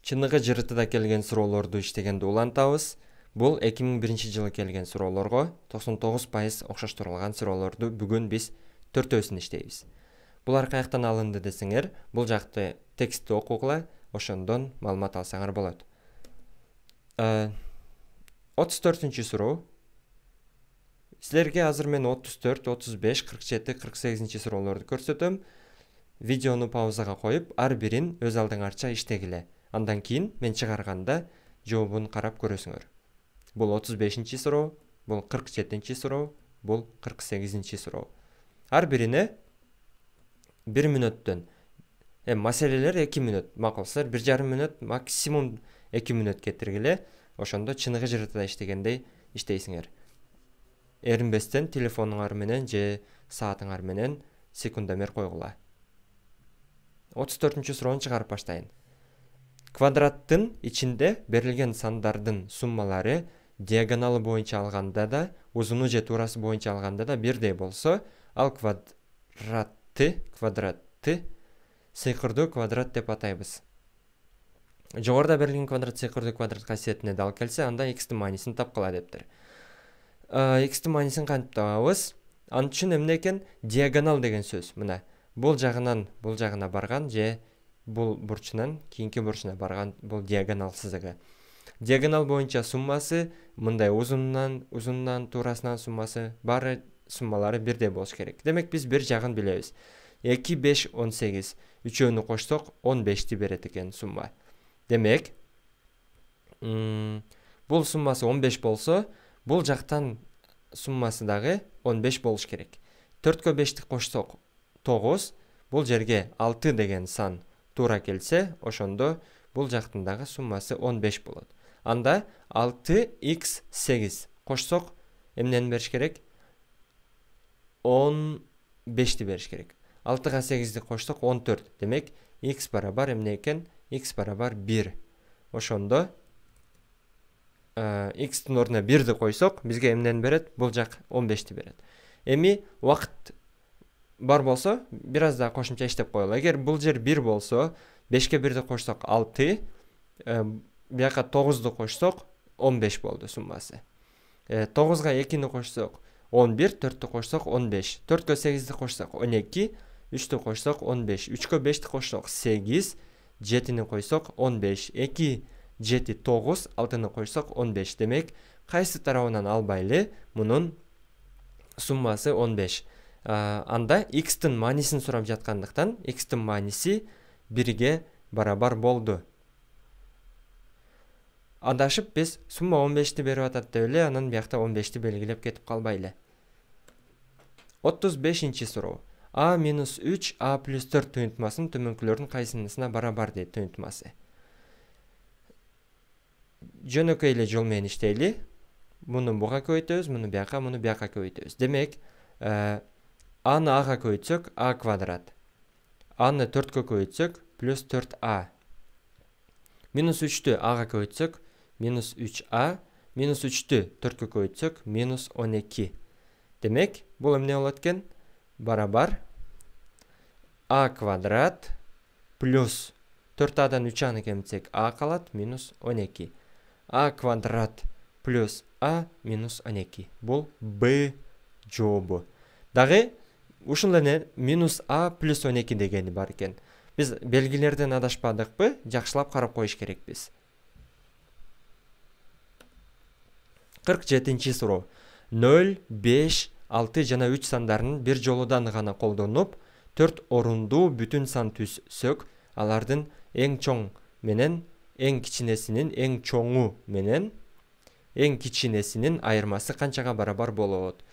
чыныгы жыртыда келген суроолорду иштегенди улантабыз. Бул 2001 жылы келген суроолорго 99% окшоштурулган суроолорду бүгүн биз төртөөсүн иштейбиз. Булар каяктан алынды десеңер, бул жакты текстти окугула, ошондон маалымат алсаңар болот. 34-чү суроо. Силерге азыр мен 34, 35, 47, 48-чи суроолорду көрсөтөм. Видеону паузага коюп, ар бирин өз алдыңарча иштегиле. Андан кийин мен чыгарганда жообун карап көрөсүңөр. Бул 35-чи суроо, бул 47-чи суроо, бул 48-чи суроо. Ар бирине 1 мүнөттөн, маселелер 2 мүнөт, макулсыздар 1,5 мүнөт, максимум 2 мүнөт кетиргиле. Ошондо чыныгы жыртыда иштегендей иштейсиңер. Эринбестен телефонуңар менен же саатыңар менен секундомер койгула. 34-чү суроону чыгарып баштайын. Квадраттын ичинде берилген сандардын суммалары диагоналы боюнча алганда да, узуну же туурасы боюнча алганда да бирдей болсо, ал квадратты сыйкырдуу квадрат деп атайбыз. Жогоруда берилген квадрат сыйкырдуу квадрат касиетине дал келсе, анда x-тин маанисин тапкыла дептир. X-тин маанисин кантип табабыз? Ал үчүн эмне экен? Диагонал деген сөз. Мына бул жагынан бул жагына барган же бул бурчунан кийинки бурчуна барган, бул диагонал сызыгы. Диагонал боюнча суммасы мындай узунунан туурасынан суммасы, баары суммалары бирдей болуш керек. Демек биз бир жагын билебиз. 2, 5, 18. Үчөөнү кошсок 15ти берет экен сумма. Демек, бул суммасы 15 болсо, бул жактан суммасы дагы 15 болуш керек. 4кө 5ти кошсок 9, бул жерге 6 деген сан туура келсе, ошондо бул жактын дагы суммасы 15 болот. Анда 6x8 кошсок эмнени бериш керек? 15ти бериш керек. 6га 8ди кошсок 14. Демек, x барабар эмне экен? X барабар 1. Ошондо x-тин ордуна 1ди койсок, бизге эмнени берет? Бул жак 15ти берет. Эми убакыт бар болсо, бир аз да кошумча иштеп коелу. Эгер бул жер 1 болсо, 5ке 1ди кошсок 6, бияка 9ду кошсок 15 болду суммасы. 9га 2ни кошсок 11, 4тү кошсок 15, 4кө 8ди кошсок 12, 3тү кошсок 15, 3кө 5ти кошсок 8, 7-ни койсок 15, 2, 7, 9, 6-ны койсок 15. Демек, кайсы тарабынан албайлы, мунун суммасы 15. Анда x-тин маанисин сурап жаткандыктан, x-тин мааниси 1ге барабар болду. Адашып биз сумма 15ти берип атат деп эле, анан биякта 15ти белгилеп кетип калбайлы. 35-чи суроо. a минус 3 a плюс 4 туюнтмасынын төмөнкүлөрдүн кайсынысына барабар дейт туюнтмасы. Жөнөкөй эле жол менен иштейли. Муну буга көбөйтөбүз, муну бияка көбөйтөбүз. Демек, аны ага көбөйтсөк, a квадрат. Аны 4кө көбөйтсөк, плюс 4a. Минус 3тү ага көбөйтсөк, минус 3a. Минус 3тү 4кө көбөйтсөк, минус 12. Демек, бул эмне болот экен? Барабар a квадрат плюс 4aдан 3аны кемитсек a калат, минус 12. a квадрат плюс a минус 12. Бул b жообу. Дагы ушул эле минус a плюс 12 дегени бар экен. Биз белгилерден адашпадыкпы? Жакшылап карап коюш керекпиз. 47-чи суроо. 0, 5, 6 жана 3 сандарынын бир жолудан гана колдонуп, 4 орундуу бүтүн сан түзсөк, алардын эң чоң менен эң кичинесинин эң чоңу менен эң кичинесинин айырмасы канчага барабар болот?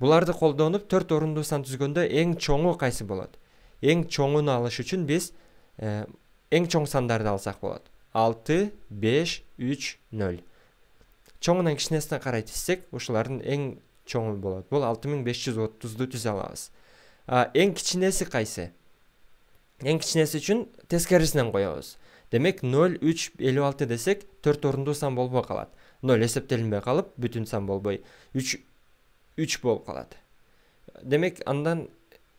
Буларды колдонуп 4 орундуу сан түзгөндө эң чоңу кайсы болот? Эң чоңуну алыш үчүн биз эң чоң сандарды алсак болот. 6, 5, 3, 0. Чоңунан кичинесине карай тизсек, ушулардын эң чоңу болот. Бул 6530ду түзө алабыз. Эң кичинеси кайсы? Эң кичинеси үчүн тескерисинен коебуз. Демек 0, 3, 56 десек, 4 орундуу сан болбой калат. 0 эсептелинбей калып, бүтүн сан болбой 3 болуп калат. Демек, андан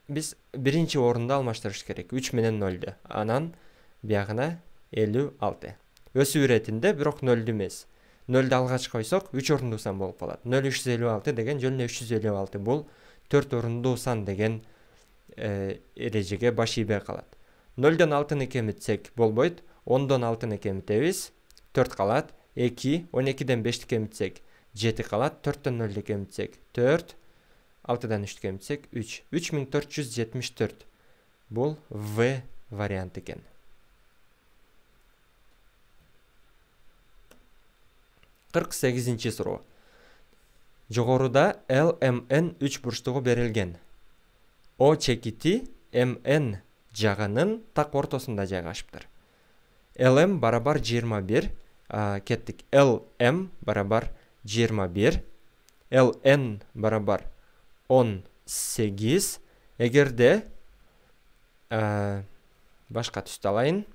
биз биринчи орунда алмаштырыш керек. 3 менен 0ду. Анан биягына 56. өсүп иретинде, бирок 0 эмес. 0-ды алгач койсок 3 орундуу сан болуп калат. 0,356 деген жөн 356 бул 4 орундуу сан деген эрежеге баш ийбей калат. 0дон 6-ны кемитсек болбойт. 10дон 6-ны кемитебиз, 4 калат. 2, 12ден 5-ти кемитсек 7 калат. 4төн 0-ды кемитсек 4, 6дан 3-тү кемитсек 3. 3474. Бул В вариант экен. Кырк сегизинчи суроо. Жогоруда LMN 3 бурчтугу берилген. O чекити MN жагынын так ортосунда жайгашыптыр. LM барабар 21, кеттик. LM барабар 21, LN барабар 18. Эгерде башка түстү алайын.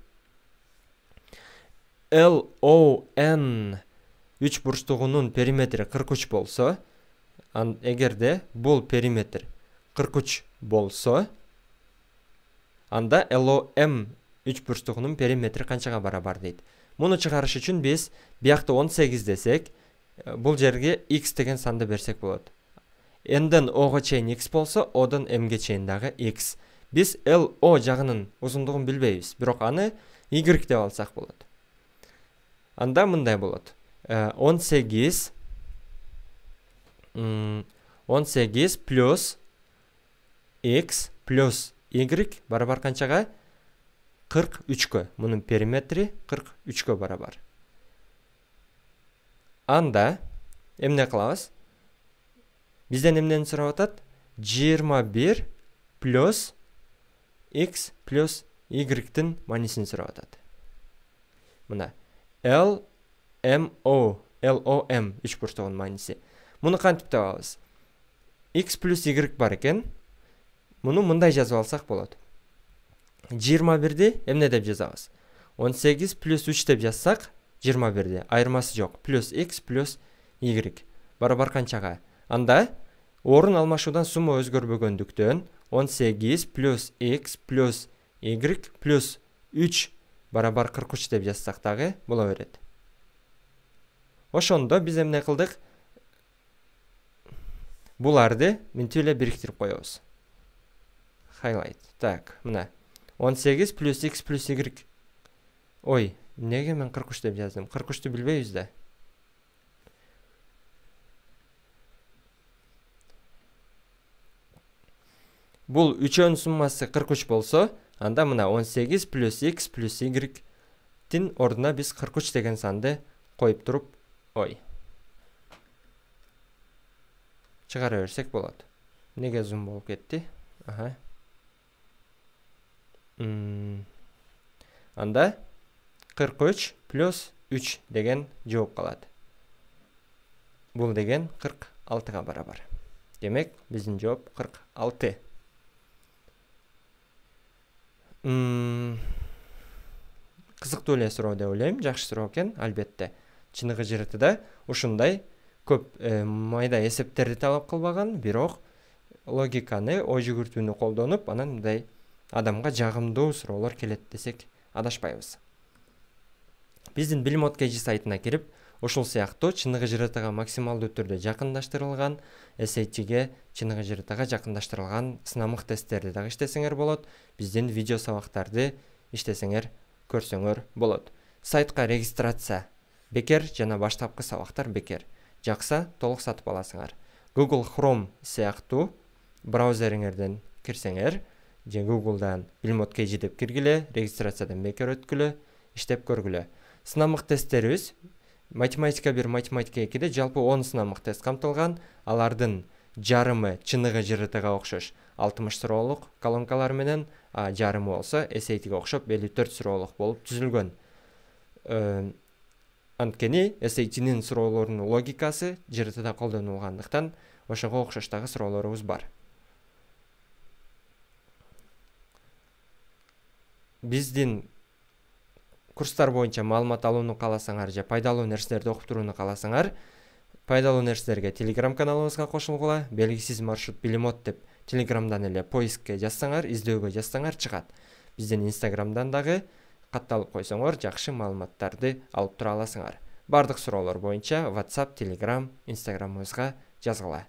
LON 3 бурчтугунун периметри 43 болсо, эгерде бул периметр 43 болсо, анда LOM 3 бурчтугунун периметри канчага барабар дейт. Муну чыгарыш үчүн биз биякта 18 десек, бул жерге x деген санды берсек болот. N'ден O'га чейин x болсо, O'дон M'ге чейин дагы x. Биз LO жагынын узундугун билбейбиз, бирок аны y деп алсак болот. Анда мындай болот. 18 плюс x плюс y барабар канчага? 43-кө. Мунун периметри 43-кө барабар. Анда эмне кылабыз? Бизден эмнени сурап атат? 21 плюс x плюс y-тин маанисин сурап атат. Мына LOM 3 бурчтугунун мааниси. Муну кантип табабыз? X плюс y бар экен. Муну мындай жазып алсак болот. 21-ди эмне деп жазабыз? 18 плюс 3 деп жазсак, 21-ди айырмасы жок. Плюс x плюс y барабар канчага? Анда орун алмашуудан сумма өзгөрбөгөндүктөн 18 плюс x плюс y плюс 3 барабар 43 деп жазсак дагы боло берет. Ошондо биз эмне кылдык? Буларды мынтип эле бириктирип коебуз. Highlight. Так, мына 18 плюс x плюс y. Ой, неге мен 43 деп жаздым? 43-тү билбейбиз да. Бул үчөөнүн суммасы 43 болсо, анда мына 18 плюс x плюс y-тин ордуна биз 43 деген санды коюп туруп, чыгара берсек болот. Неге зум болуп кетти? Анда 43 плюс 3 деген жооп калат. Бул деген 46-га барабар. Демек, биздин жооп 46. Кызыктуу эле суроо деп ойлойм. Жакшы суроо экен, албетте. Чыныгы жыртыда ушундай көп майда эсептерди талап кылбаган, бирок логиканы, ой жүгүртүүнү колдонуп, анан мындай адамга жагымдуу суроолор келет десек адашпайбыз. Биздин Билим KG сайтына кирип, ушул сыяктуу чыныгы жыртыга максималдуу түрдө жакындаштырылган, SAT-ге чыныгы жыртыга жакындаштырылган сынамык тесттерди дагы иштесеңер болот. Биздин видео сабактарды иштесеңер, көрсөңөр болот. Сайтка регистрация бекер жана баштапкы сабактар бекер. Жакса, толук сатып аласыңар. Google Chrome сыяктуу браузериңерден кирсеңер, же Google'дан Билим KG деп киргиле, регистрациядан бекер өткүлө, иштеп көргүлө. Сынамык тесттерибиз математика 1, математика 2-де жалпы 10 сынамык тест камтылган. Алардын жарымы чыныгы жыртыга окшош 60 суроолук колонкалар менен, жарымы болсо SAT-ге окшоп 54 суроолук болуп түзүлгөн. Анткени SAT-нин суроолорунун логикасы жыртыда колдонулгандыктан ошого окшоштагы суроолорубуз бар. Биздин курстар боюнча маалымат алууну кааласаңар же пайдалуу нерселерди окуп турууну кааласаңар, пайдалуу нерселерге Telegram каналыбызга кошулгула. Белгисиз маршрут Билимот деп Telegramдан эле поискке жазсаңар, издөөгө жазсаңар чыгат. Биздин Instagramдан дагы катталып койсоңор жакшы маалыматтарды алып тура аласыңар. Бардык суроолор боюнча WhatsApp, Telegram, Instagramыбызга жазгыла.